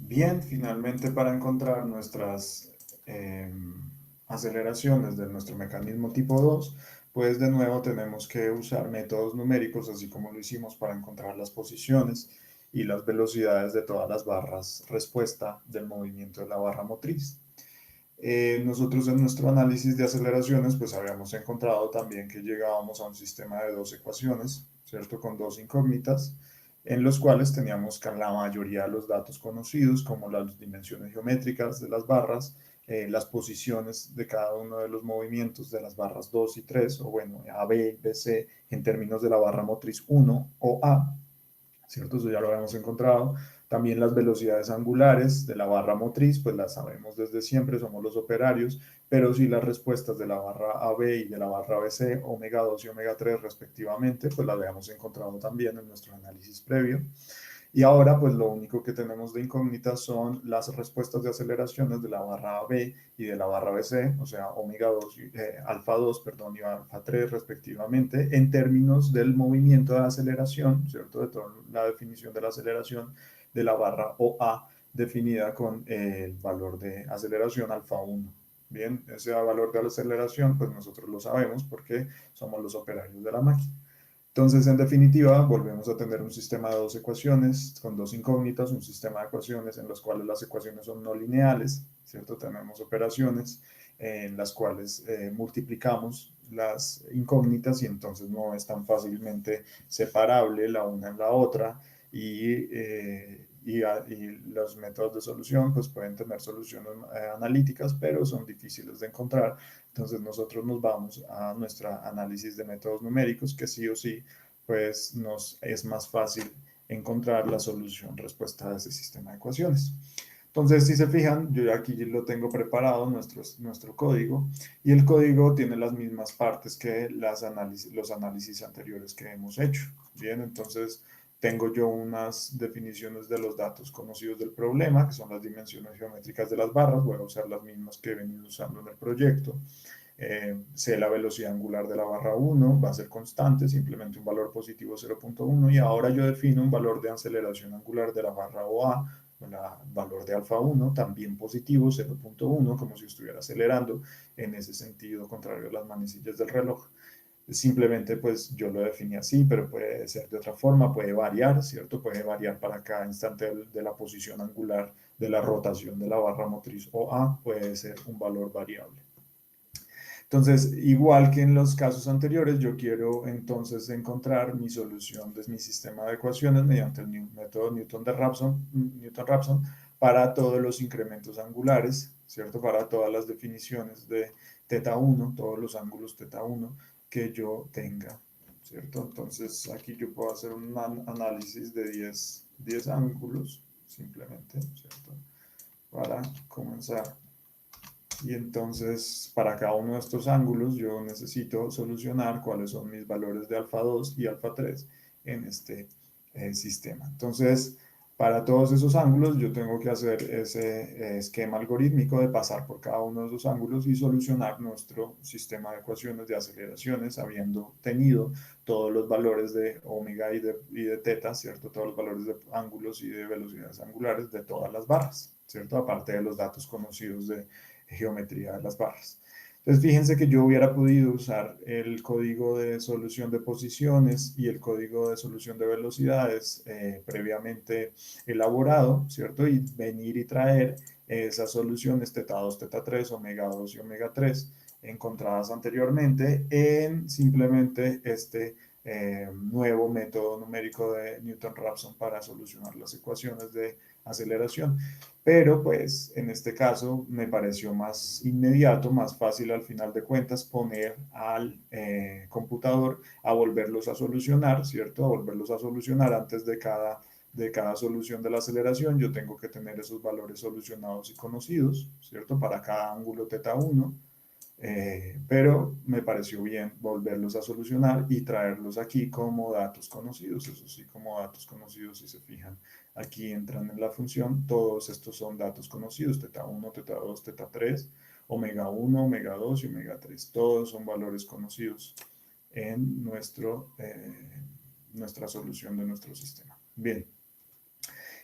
Bien, finalmente para encontrar nuestras aceleraciones de nuestro mecanismo tipo 2, pues de nuevo tenemos que usar métodos numéricos, así como lo hicimos para encontrar las posiciones y las velocidades de todas las barras respuesta del movimiento de la barra motriz. Nosotros en nuestro análisis de aceleraciones, pues habíamos encontrado también que llegábamos a un sistema de dos ecuaciones, ¿cierto? Con dos incógnitas, en los cuales teníamos la mayoría de los datos conocidos, como las dimensiones geométricas de las barras, las posiciones de cada uno de los movimientos de las barras 2 y 3, o bueno, A, B, B, C, en términos de la barra motriz 1 o A, ¿cierto? Eso ya lo habíamos encontrado. También las velocidades angulares de la barra motriz, pues las sabemos desde siempre, somos los operarios, pero sí las respuestas de la barra AB y de la barra BC, omega 2 y omega 3 respectivamente, pues las habíamos encontrado también en nuestro análisis previo. Y ahora, pues lo único que tenemos de incógnita son las respuestas de aceleraciones de la barra AB y de la barra BC, o sea, omega 2, alfa 2, perdón, y alfa 3 respectivamente, en términos del movimiento de aceleración, ¿cierto? De toda la definición de la aceleración de la barra OA definida con el valor de aceleración alfa 1. Bien, ese valor de aceleración, pues nosotros lo sabemos porque somos los operarios de la máquina. Entonces, en definitiva, volvemos a tener un sistema de dos ecuaciones con dos incógnitas, un sistema de ecuaciones en los cuales las ecuaciones son no lineales, ¿cierto? Tenemos operaciones en las cuales multiplicamos las incógnitas y entonces no es tan fácilmente separable la una en la otra y los métodos de solución pues pueden tener soluciones analíticas, pero son difíciles de encontrar. Entonces nosotros nos vamos a nuestro análisis de métodos numéricos, que sí o sí, pues nos es más fácil encontrar la solución respuesta a ese sistema de ecuaciones. Entonces, si se fijan, yo aquí lo tengo preparado, nuestro código, y el código tiene las mismas partes que los análisis anteriores que hemos hecho. Bien, entonces tengo yo unas definiciones de los datos conocidos del problema, que son las dimensiones geométricas de las barras, voy a usar las mismas que he venido usando en el proyecto. Sé la velocidad angular de la barra 1, va a ser constante, simplemente un valor positivo 0.1, y ahora yo defino un valor de aceleración angular de la barra OA, el valor de alfa 1, también positivo 0.1, como si estuviera acelerando, en ese sentido contrario a las manecillas del reloj. Simplemente pues yo lo definí así, pero puede ser de otra forma, puede variar, ¿cierto? Puede variar para cada instante de la posición angular de la rotación de la barra motriz OA, puede ser un valor variable. Entonces, igual que en los casos anteriores, yo quiero entonces encontrar mi solución de mi sistema de ecuaciones mediante el método Newton-Raphson para todos los incrementos angulares, ¿cierto? Para todas las definiciones de θ1, todos los ángulos θ1 que yo tenga, ¿cierto? Entonces, aquí yo puedo hacer un análisis de 10 ángulos, simplemente, ¿cierto? Para comenzar. Y entonces, para cada uno de estos ángulos, yo necesito solucionar cuáles son mis valores de alfa 2 y alfa 3 en este sistema. Entonces, para todos esos ángulos, yo tengo que hacer ese esquema algorítmico de pasar por cada uno de esos ángulos y solucionar nuestro sistema de ecuaciones de aceleraciones, habiendo tenido todos los valores de omega y de teta, ¿cierto? Todos los valores de ángulos y de velocidades angulares de todas las barras, ¿cierto? Aparte de los datos conocidos de geometría de las barras. Entonces, fíjense que yo hubiera podido usar el código de solución de posiciones y el código de solución de velocidades previamente elaborado, ¿cierto? Y venir y traer esas soluciones θ2, θ3, omega 2 y omega 3 encontradas anteriormente en simplemente este nuevo método numérico de Newton-Raphson para solucionar las ecuaciones de aceleración. Pero pues en este caso me pareció más inmediato, más fácil al final de cuentas poner al computador a volverlos a solucionar, ¿cierto? A volverlos a solucionar antes de cada solución de la aceleración. Yo tengo que tener esos valores solucionados y conocidos, ¿cierto? Para cada ángulo θ1. Pero me pareció bien volverlos a solucionar y traerlos aquí como datos conocidos. Eso sí, como datos conocidos, si se fijan, aquí entran en la función. Todos estos son datos conocidos, θ1, θ2, θ3, omega 1, omega 2 y omega 3. Todos son valores conocidos en nuestra solución de nuestro sistema. Bien.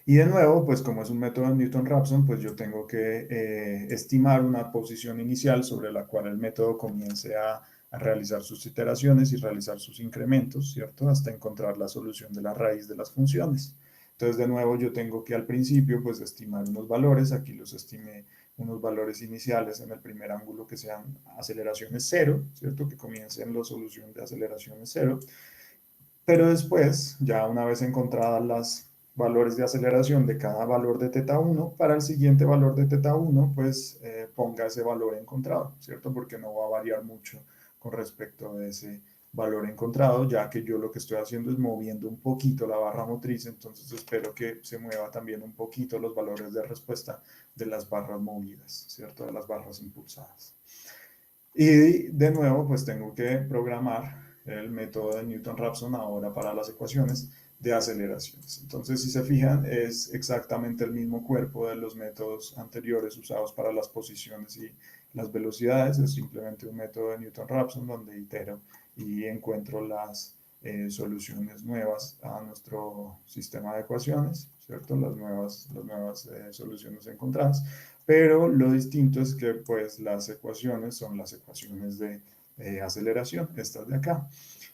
Y de nuevo, pues como es un método de Newton-Raphson, pues yo tengo que estimar una posición inicial sobre la cual el método comience a realizar sus iteraciones y realizar sus incrementos, ¿cierto? Hasta encontrar la solución de la raíz de las funciones. Entonces, de nuevo, yo tengo que al principio, pues, estimar unos valores. Aquí los estimé unos valores iniciales en el primer ángulo que sean aceleraciones cero, ¿cierto? Que comiencen la solución de aceleraciones cero. Pero después, ya una vez encontradas las valores de aceleración de cada valor de θ1, para el siguiente valor de θ1, pues ponga ese valor encontrado, ¿cierto? Porque no va a variar mucho con respecto a ese valor encontrado, ya que yo lo que estoy haciendo es moviendo un poquito la barra motriz, entonces espero que se mueva también un poquito los valores de respuesta de las barras movidas, ¿cierto? De las barras impulsadas. Y de nuevo, pues tengo que programar el método de Newton-Raphson ahora para las ecuaciones de aceleraciones. Entonces, si se fijan, es exactamente el mismo cuerpo de los métodos anteriores usados para las posiciones y las velocidades. Es simplemente un método de Newton-Raphson donde itero y encuentro las soluciones nuevas a nuestro sistema de ecuaciones, ¿cierto? Las nuevas soluciones encontradas. Pero lo distinto es que pues las ecuaciones son las ecuaciones de aceleración, estas de acá.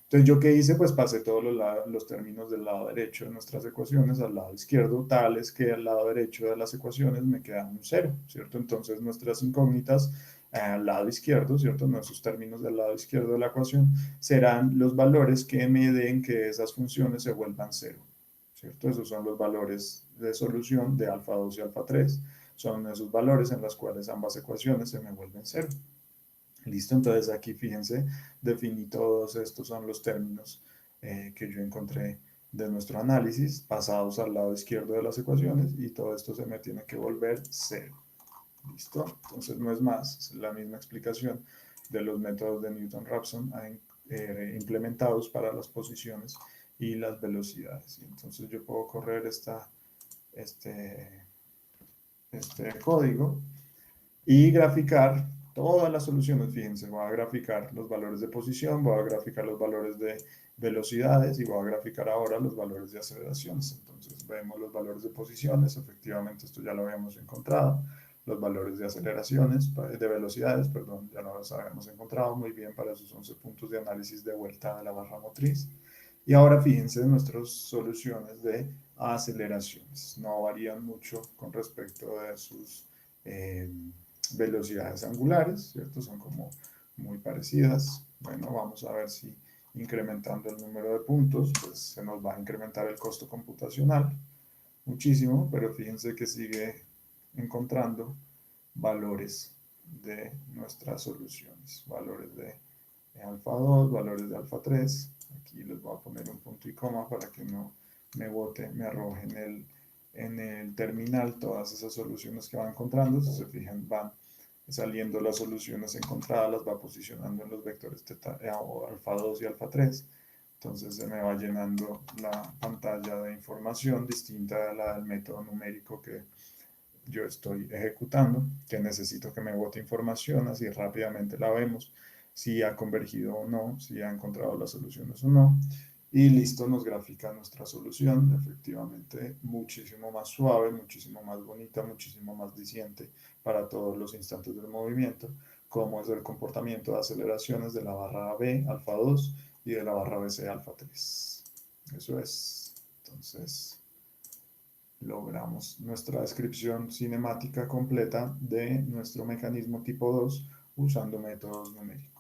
Entonces, ¿yo qué hice? Pues pasé todos los términos del lado derecho de nuestras ecuaciones al lado izquierdo, tales que al lado derecho de las ecuaciones me queda un cero, ¿cierto? Entonces, nuestras incógnitas al lado izquierdo, ¿cierto? Nuestros términos del lado izquierdo de la ecuación serán los valores que me den que esas funciones se vuelvan cero, ¿cierto? Esos son los valores de solución de alfa 2 y alfa 3. Son esos valores en los cuales ambas ecuaciones se me vuelven cero. Listo, entonces aquí fíjense, definí todos estos son los términos que yo encontré de nuestro análisis pasados al lado izquierdo de las ecuaciones y todo esto se me tiene que volver cero. Listo, entonces no es más, es la misma explicación de los métodos de Newton-Raphson implementados para las posiciones y las velocidades. Entonces yo puedo correr este, este código y graficar todas las soluciones. Fíjense, voy a graficar los valores de posición, voy a graficar los valores de velocidades y voy a graficar ahora los valores de aceleraciones. Entonces vemos los valores de posiciones, efectivamente esto ya lo habíamos encontrado, los valores de aceleraciones, de velocidades, perdón, ya no los habíamos encontrado muy bien para esos 11 puntos de análisis de vuelta de la barra motriz. Y ahora fíjense nuestras soluciones de aceleraciones, no varían mucho con respecto a sus velocidades angulares, ¿cierto? Son como muy parecidas. Bueno, vamos a ver si incrementando el número de puntos, pues se nos va a incrementar el costo computacional muchísimo, pero fíjense que sigue encontrando valores de nuestras soluciones, valores de alfa 2, valores de alfa 3. Aquí les voy a poner un punto y coma para que no me bote, me arroje en el terminal todas esas soluciones que va encontrando. Si se fijan, van saliendo las soluciones encontradas, las va posicionando en los vectores alfa 2 y alfa 3. Entonces se me va llenando la pantalla de información distinta a la del método numérico que yo estoy ejecutando, que necesito que me bote información, así rápidamente la vemos, si ha convergido o no, si ha encontrado las soluciones o no. Y listo, nos grafica nuestra solución, efectivamente muchísimo más suave, muchísimo más bonita, muchísimo más diciente para todos los instantes del movimiento, como es el comportamiento de aceleraciones de la barra B, alfa 2, y de la barra BC, alfa 3. Eso es. Entonces, logramos nuestra descripción cinemática completa de nuestro mecanismo tipo 2 usando métodos numéricos.